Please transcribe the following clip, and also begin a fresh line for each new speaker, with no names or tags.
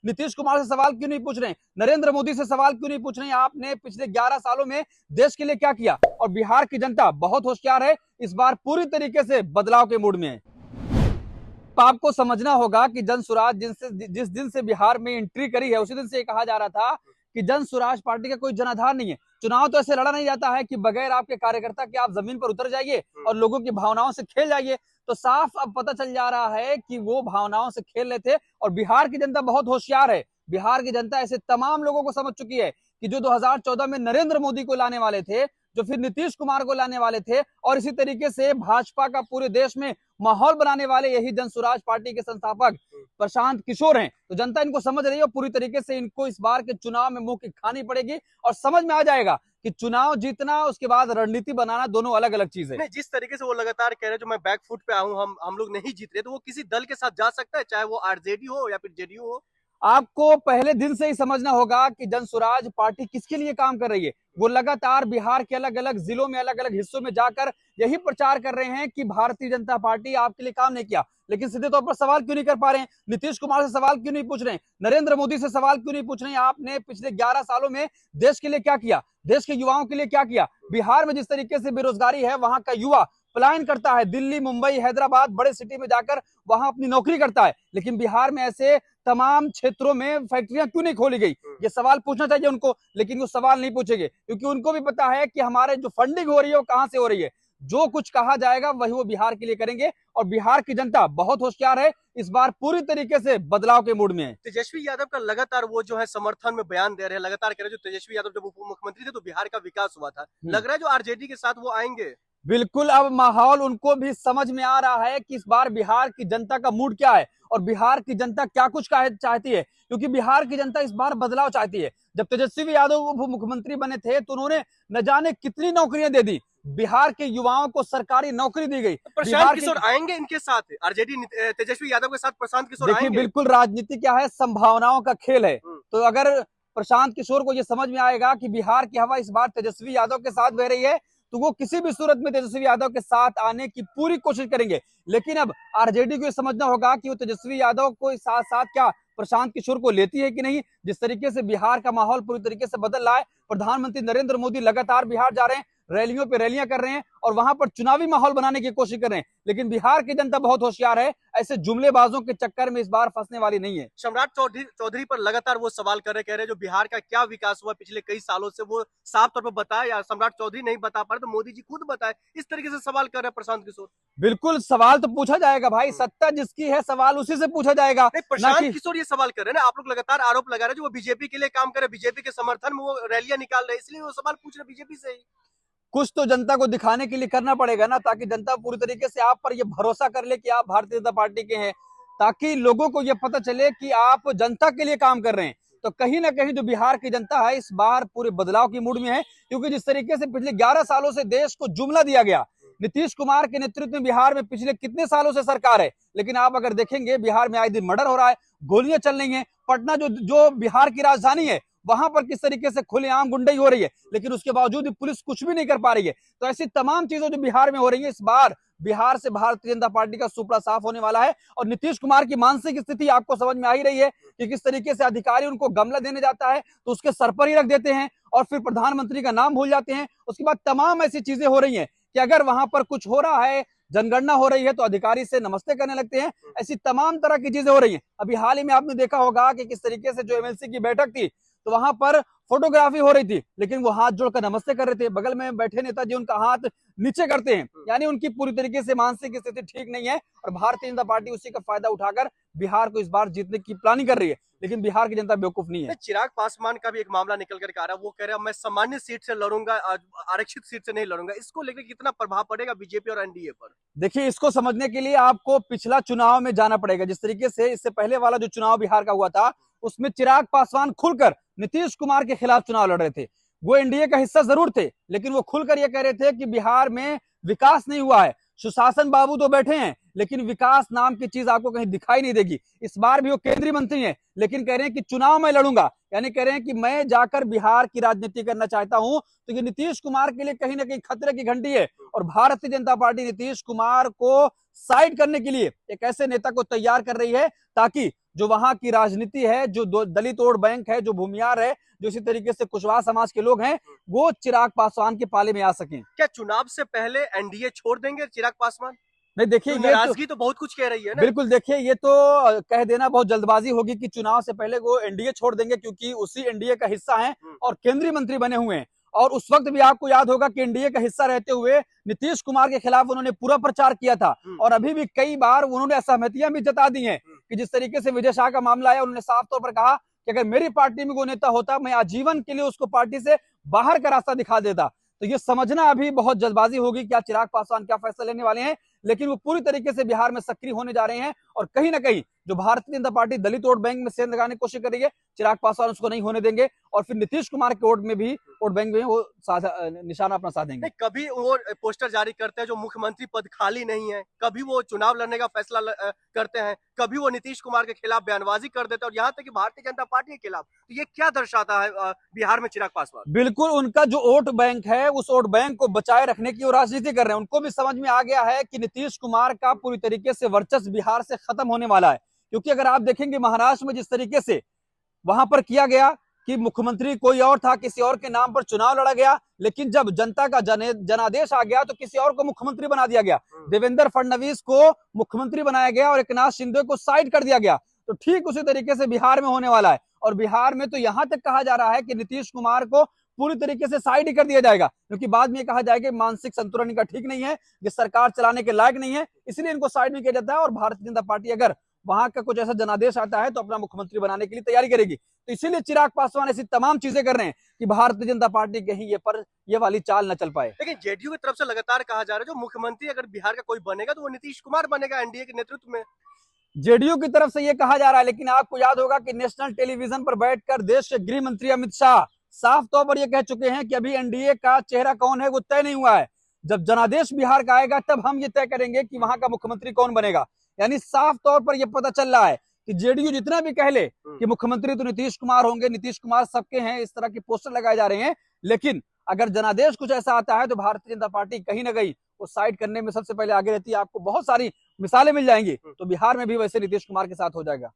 नीतीश कुमार से सवाल क्यों नहीं पूछ रहे हैं, नरेंद्र मोदी से सवाल क्यों नहीं पूछ रहे हैं, आपने पिछले 11 सालों में देश के लिए क्या किया। और बिहार की जनता बहुत होशियार है, इस बार पूरी तरीके से बदलाव के मूड में है। तो आपको समझना होगा कि जन स्वराज जिस दिन से बिहार में एंट्री करी है, उसी दिन से ये कहा जा रहा था कि जन स्वराज पार्टी का कोई जनाधार नहीं है। चुनाव तो ऐसे लड़ा नहीं जाता है कि बगैर आपके कार्यकर्ता के आप जमीन पर उतर जाइए और लोगों की भावनाओं से खेल जाइए। तो साफ अब पता चल जा रहा है कि वो भावनाओं से खेल रहे थे। और बिहार की जनता बहुत होशियार है। बिहार की जनता ऐसे तमाम लोगों को समझ चुकी है कि जो 2014 में नरेंद्र मोदी को लाने वाले थे, जो फिर नीतीश कुमार को लाने वाले थे, और इसी तरीके से भाजपा का पूरे देश में माहौल बनाने वाले यही जन स्वराज पार्टी के संस्थापक प्रशांत किशोर हैं। तो जनता इनको समझ रही है और पूरी तरीके से इनको इस बार के चुनाव में मुंह की खानी पड़ेगी और समझ में आ जाएगा कि चुनाव जीतना उसके बाद रणनीति बनाना दोनों अलग अलग चीज है।
नहीं, जिस तरीके से वो लगातार कह रहे हैं जो मैं बैक फुट पे आऊं, हम लोग नहीं जीत रहे, तो वो किसी दल के साथ जा सकता है, चाहे वो आरजेडी हो या फिर जेडीयू हो।
आपको पहले दिन से ही समझना होगा कि जन स्वराज पार्टी किसके लिए काम कर रही है। वो लगातार बिहार के अलग अलग जिलों में, अलग अलग हिस्सों में जाकर यही प्रचार कर रहे हैं कि भारतीय जनता पार्टी आपके लिए काम नहीं किया। लेकिन सीधे तौर पर सवाल क्यों नहीं कर पा रहे हैं, नीतीश कुमार से सवाल क्यों नहीं पूछ रहे हैं, नरेंद्र मोदी से सवाल क्यों नहीं पूछ रहे हैं, आपने पिछले 11 सालों में देश के लिए क्या किया, देश के युवाओं के लिए क्या किया। बिहार में जिस तरीके से बेरोजगारी है, वहां का युवा पलायन करता है, दिल्ली, मुंबई, हैदराबाद, बड़े सिटी में जाकर वहां अपनी नौकरी करता है। लेकिन बिहार में ऐसे तमाम क्षेत्रों में फैक्ट्रियां क्यों नहीं खोली गई, ये सवाल पूछना चाहिए उनको। लेकिन वो सवाल नहीं पूछेंगे क्योंकि उनको भी पता है कि हमारे जो फंडिंग हो रही है वो कहां से हो रही है। जो कुछ कहा जाएगा वही वो बिहार के लिए करेंगे। और बिहार की जनता बहुत होशियार है, इस बार पूरी तरीके से बदलाव के मूड में है।
तेजस्वी यादव का लगातार वो जो है समर्थन में बयान दे रहे हैं, लगातार कह रहे हैं जो तेजस्वी यादव जब उप मुख्यमंत्री थे तो बिहार का विकास हुआ था। लग रहा है जो आरजेडी के साथ वो आएंगे।
बिल्कुल, अब माहौल उनको भी समझ में आ रहा है कि इस बार बिहार की जनता का मूड क्या है और बिहार की जनता क्या कुछ चाहती है। क्योंकि बिहार की जनता इस बार बदलाव चाहती है। जब तेजस्वी यादव उप मुख्यमंत्री बने थे तो उन्होंने न जाने कितनी नौकरियां दे दी, बिहार के युवाओं को सरकारी नौकरी दी गई।
प्रशांत किशोर आएंगे इनके साथ, आरजेडी तेजस्वी यादव के साथ प्रशांत किशोर
देखिए,
आएंगे।
बिल्कुल राजनीति क्या है, संभावनाओं का खेल है। तो अगर प्रशांत किशोर को यह समझ में आएगा कि बिहार की हवा इस बार तेजस्वी यादव के साथ बह रही है, तो वो किसी भी सूरत में तेजस्वी यादव के साथ आने की पूरी कोशिश करेंगे। लेकिन अब आरजेडी को समझना होगा कि वो तेजस्वी यादव को साथ साथ क्या प्रशांत किशोर को लेती है कि नहीं। जिस तरीके से बिहार का माहौल पूरी तरीके से बदल रहा है, प्रधानमंत्री नरेंद्र मोदी लगातार बिहार जा रहे हैं, रैलियों पे रैलियां कर रहे हैं और वहां पर चुनावी माहौल बनाने की कोशिश कर रहे हैं। लेकिन बिहार की जनता बहुत होशियार है, ऐसे जुमलेबाजों के चक्कर में इस बार फंसने वाली नहीं है।
सम्राट चौधरी पर लगातार वो सवाल कर रहे, कह रहे जो बिहार का क्या विकास हुआ पिछले कई सालों से, वो साफ तौर पर बताया, या सम्राट चौधरी नहीं बता पा रहे तो मोदी जी खुद बताए। इस तरीके से सवाल कर रहे हैं प्रशांत किशोर।
बिल्कुल, सवाल तो पूछा जाएगा भाई, सत्ता जिसकी है सवाल उसी से पूछा जाएगा।
प्रशांत किशोर ये सवाल कर रहे हैं ना, आप लोग लगातार आरोप लगा रहे हैं जो वो बीजेपी के लिए काम करे, बीजेपी के समर्थन में वो रैलियां निकाल रहे हैं, इसलिए वो सवाल पूछ रहे बीजेपी से ही।
कुछ तो जनता को दिखाने के लिए करना पड़ेगा ना, ताकि जनता पूरी तरीके से आप पर ये भरोसा कर ले कि आप भारतीय जनता पार्टी के हैं, ताकि लोगों को ये पता चले कि आप जनता के लिए काम कर रहे हैं। तो कहीं ना कहीं जो बिहार की जनता है इस बार पूरे बदलाव की मूड में है। क्योंकि जिस तरीके से पिछले 11 सालों से देश को जुमला दिया गया, नीतीश कुमार के नेतृत्व में बिहार में पिछले कितने सालों से सरकार है, लेकिन आप अगर देखेंगे बिहार में आए दिन मर्डर हो रहा है, गोलियां चल रही हैं। पटना जो बिहार की राजधानी है, वहां पर किस तरीके से खुलेआम गुंडाई हो रही है, लेकिन उसके बावजूद भी पुलिस कुछ भी नहीं कर पा रही है। तो ऐसी तमाम चीजें जो बिहार में हो रही है, इस बार बिहार से भारतीय जनता पार्टी का सुपड़ा साफ होने वाला है। और नीतीश कुमार की मानसिक स्थिति आपको समझ में आ ही रही है कि किस तरीके से अधिकारी उनको गमला देने जाता है तो उसके सर पर ही रख देते हैं और फिर प्रधानमंत्री का नाम भूल जाते हैं। उसके बाद तमाम ऐसी चीजें हो रही हैं कि अगर वहां पर कुछ हो रहा है, जनगणना हो रही है, तो अधिकारी से नमस्ते करने लगते हैं। ऐसी तमाम तरह की चीजें हो रही हैं। अभी हाल ही में आपने देखा होगा कि किस तरीके से जो एमएलसी की बैठक थी, तो वहां पर फोटोग्राफी हो रही थी, लेकिन वो हाथ जोड़कर नमस्ते कर रहे थे। बगल में बैठे नेताजी उनका हाथ नीचे करते हैं, यानी उनकी पूरी तरीके से मानसिक स्थिति ठीक नहीं है। और भारतीय जनता पार्टी उसी का फायदा उठाकर बिहार को इस बार जीतने की प्लानिंग कर रही है। लेकिन बिहार की जनता बेवकूफ नहीं है।
चिराग पासवान का भी एक मामला निकल कर आ रहा है, वो कह रहे हैं मैं सामान्य सीट से लड़ूंगा, आरक्षित सीट से नहीं लड़ूंगा। इसको लेकर कितना प्रभाव पड़ेगा बीजेपी और एनडीए पर?
देखिए, इसको समझने के लिए आपको पिछला चुनाव में जाना पड़ेगा। जिस तरीके से इससे पहले वाला जो चुनाव बिहार का हुआ था, उसमें चिराग पासवान खुलकर नीतीश कुमार के खिलाफ चुनाव लड़ रहे थे। वो एनडीए का हिस्सा जरूर थे, लेकिन वो खुलकर ये कह रहे थे कि बिहार में विकास नहीं हुआ है। सुशासन बाबू तो बैठे हैं, लेकिन विकास नाम की चीज आपको कहीं दिखाई नहीं देगी। इस बार भी वो केंद्रीय मंत्री हैं, लेकिन कह रहे हैं कि चुनाव में लड़ूंगा, यानी कह रहे हैं कि मैं जाकर बिहार की राजनीति करना चाहता हूं। तो ये नीतीश कुमार के लिए कहीं ना कहीं खतरे की घंटी है। और भारतीय जनता पार्टी नीतीश कुमार को साइड करने के लिए एक ऐसे नेता को तैयार कर रही है, ताकि जो वहां की राजनीति है, जो दलित वोट बैंक है, जो भूमियार है, जो इसी तरीके से कुशवाहा समाज के लोग हैं, वो चिराग पासवान के पाले में आ सकें।
क्या चुनाव से पहले एनडीए छोड़ देंगे चिराग पासवान?
नहीं देखिए,
तो
ये
नाराजगी तो बहुत कुछ कह रही है ना।
बिल्कुल देखिए, ये तो कह देना बहुत जल्दबाजी होगी कि चुनाव से पहले वो एनडीए छोड़ देंगे, क्योंकि उसी एनडीए का हिस्सा हैं और केंद्रीय मंत्री बने हुए हैं। और उस वक्त भी आपको याद होगा कि एनडीए का हिस्सा रहते हुए नीतीश कुमार के खिलाफ उन्होंने पूरा प्रचार किया था, और अभी भी कई बार उन्होंने असहमतियां भी जता दी हैं कि जिस तरीके से विजय शाह का मामला है, उन्होंने साफ तौर पर कहा कि अगर मेरी पार्टी में कोई नेता होता, मैं आजीवन के लिए उसको पार्टी से बाहर का रास्ता दिखा देता। तो ये समझना अभी बहुत जल्दबाजी होगी क्या चिराग पासवान क्या फैसला लेने वाले हैं, लेकिन वो पूरी तरीके से बिहार में सक्रिय होने जा रहे हैं। और कहीं ना कहीं जो भारतीय जनता पार्टी दलित वोट बैंक में सेंध लगाने की कोशिश करेगी, चिराग पासवान उसको नहीं होने देंगे, और फिर नीतीश कुमार के वोट बैंक में वो निशाना अपना साधेंगे।
कभी वो पोस्टर जारी करते हैं जो मुख्यमंत्री पद खाली नहीं है, कभी वो चुनाव लड़ने का फैसला करते हैं, कभी वो नीतीश कुमार के खिलाफ बयानबाजी कर देते हैं, और यहाँ तक कि भारतीय जनता पार्टी के खिलाफ। तो ये क्या दर्शाता है बिहार में चिराग पासवान?
बिल्कुल, उनका जो वोट बैंक है, उस वोट बैंक को बचाए रखने की वो राजनीति कर रहे हैं। उनको भी समझ में आ गया है कि नीतीश कुमार का पूरी तरीके से वर्चस्व बिहार से खत्म होने वाला है, क्योंकि अगर आप देखेंगे महाराष्ट्र में जिस तरीके से वहां पर किया गया कि मुख्यमंत्री कोई और था, किसी और के नाम पर चुनाव लड़ा गया, लेकिन जब जनता का जनादेश आ गया तो किसी और को मुख्यमंत्री बना दिया गया। देवेंद्र फडणवीस को मुख्यमंत्री बनाया गया और एकनाथ शिंदे को साइड कर दिया गया। तो ठीक उसी तरीके से बिहार में होने वाला है, और बिहार में तो यहां तक कहा जा रहा है कि नीतीश कुमार को पूरी तरीके से साइड ही कर दिया जाएगा, क्योंकि बाद में कहा जाएगा मानसिक संतुलन इनका ठीक नहीं है, ये सरकार चलाने के लायक नहीं है, इसलिए इनको साइड में किया जाता है। और भारतीय जनता पार्टी अगर वहां का कुछ ऐसा जनादेश आता है तो अपना मुख्यमंत्री बनाने के लिए तैयारी करेगी। तो इसीलिए चिराग पासवान ऐसी तमाम चीजें कर रहे हैं कि भारतीय जनता पार्टी कहीं ये वाली चाल न चल पाए।
लेकिन जेडीयू की तरफ से लगातार कहा जा रहा है जो मुख्यमंत्री अगर बिहार का कोई बनेगा तो वो नीतीश कुमार बनेगा एनडीए के नेतृत्व में।
जेडीयू की तरफ से यह कहा जा रहा है, लेकिन आपको याद होगा कि नेशनल टेलीविजन पर बैठकर देश के गृह मंत्री अमित शाह साफ तौर पर यह कह चुके हैं कि अभी एनडीए का चेहरा कौन है वो तय नहीं हुआ है। जब जनादेश बिहार का आएगा तब हम ये तय करेंगे कि वहां का मुख्यमंत्री कौन बनेगा। यानी साफ तौर पर यह पता चल रहा है कि जेडीयू जितना भी कह ले कि मुख्यमंत्री तो नीतीश कुमार होंगे, नीतीश कुमार सबके हैं, इस तरह के पोस्टर लगाए जा रहे हैं, लेकिन अगर जनादेश कुछ ऐसा आता है तो भारतीय जनता पार्टी कहीं ना कहीं वो साइड करने में सबसे पहले आगे रहती है। आपको बहुत सारी मिसालें मिल जाएंगी, तो बिहार में भी वैसे नीतीश कुमार के साथ हो जाएगा।